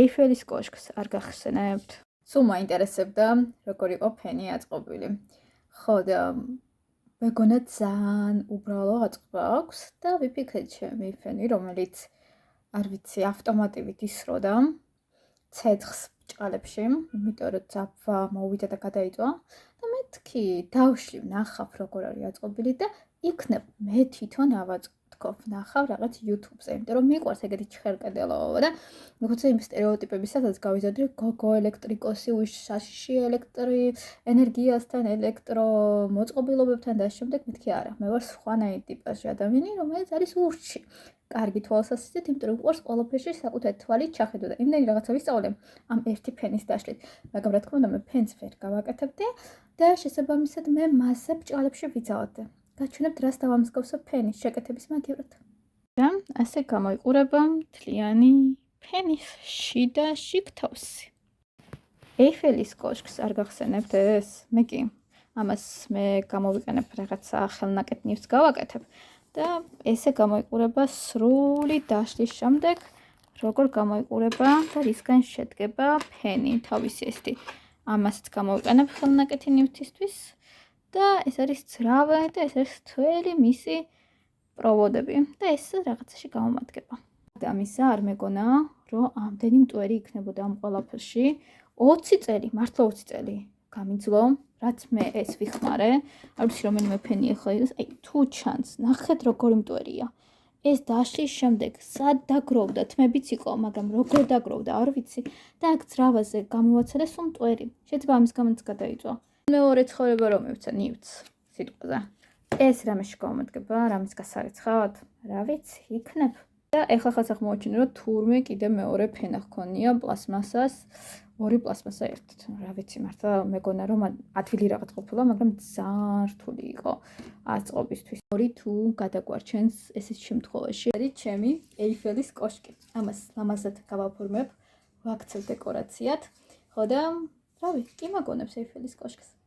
ეიფელის კოშკს არ გახსენებთ? სულ მაინტერესებდა როგორ იყო ფენი აწყობილი. ხო და მეგონა ძალიან უბრალო აწყობა აქვს და ვიფიქრეთ ჩემი ფენი, რომელიც არ ვიცი, ავტომატივით ისროდა ცეცხლს ჭყალებში, იმიტომ რომ ძაბვა მოვიდა და გადაიწვა და მეთქი დავშლი ვნახავ როგორ არის აწყობილი და იქნებ მე თვითონ ავაწყობ ვნახავ რაღაც YouTube-ზე, იმიტომ რომ მიყვარს ეგეთი ჩხერკედელოობა და მეგონა იმ სტერეოტიპებისაც გავიზარდე გოგო ელექტრიკოსი უშაშში ენერგიასთან ელექტრომოწყობილობებთან და შემდეგ მეთქი არა მე ვარ სხვანაირი ტიპაჟი ადამიანი რომელიც არის ურჩი კარგი თვალსაზრისით, იმიტომ რომ უყვარს ყველაფერში საკუთარი თვალით ჩახედო და იმდენი რაღაცა ვისწავლე ამ ერთი ფენის დაშლით. მაგრამ რა თქმა უნდა, მე ფენს ვერ გავაკეთებდი და შესაბამისად მე მასზე ბჭყალებში ვიძავდი. გაჩვენებთ რას დავამსგავსო ფენის შეკეთების მაგივრად. და ასე გამოიყურება მთლიანი ფენის შიდა შიგთავსი. ეიფელის კოშკს არ გახსენებთ ეს? მე კი. ამას მე გამოვიყენებ რაღაცა ხელნაკეტნივს გავაკეთებ. და ესე გამოიყურება სრული დაშლის შემდეგ, როგორ გამოიყურება და რისგან შედგება ფენი, თავისი ესეთი. ამასაც გამოვიყენებ ხელნაკეთი ნივთისთვის და ეს არის ძრავა და ეს არის თველი მისი პროვოდები და ეს რაღაცაში გამომადგება. და ამისა არ მეგონა, რომ ამდენი მტვერი იქნებოდა ამ ყველაფერში 20 წელი, მართლა 20 წელი გამიძლო. რაც მე ეს ვიხმარე, არ ვიცი რომელიმე ფენი ახლა ის, აი თუ ჩანს, ნახეთ როგორი მტვერია. ეს დაშლის შემდეგ სად დაგროვდა, თმებიც იყო, მაგრამ როგორ დაგროვდა, არ ვიცი. და აქ ძრავაზე გამოვაცადე სულ მტვერი. შეიძლება ამის გამოც გადაიწვა. მეორე ცხოვრება რომ მივცა ნივთს სიტყვაზე. ეს რამეში გამომადგება, რამის გასარიცხავად? რა ვიცი, იქნებ. და ეხლა ხალხს აღმოაჩინე რომ თურმე კიდე მეორე ფენა ჰქონია პლასმასას. ორი პლასმასა ერთად. რა ვიცი, მართლა მეგონა რომ ადვილი რაღაც ყოფილა, მაგრამ ძალიან რთული იყო აწყობისთვის. ორი თუ გადაგვარჩენს ესეთ შემთხვევაში, არის ჩემი ეიფელის კოშკი. ამას ლამაზად გავაფორმებ, ვაქცევ დეკორაციად. ხო და რავი, კი მაგონებს ეიფელის კოშკს.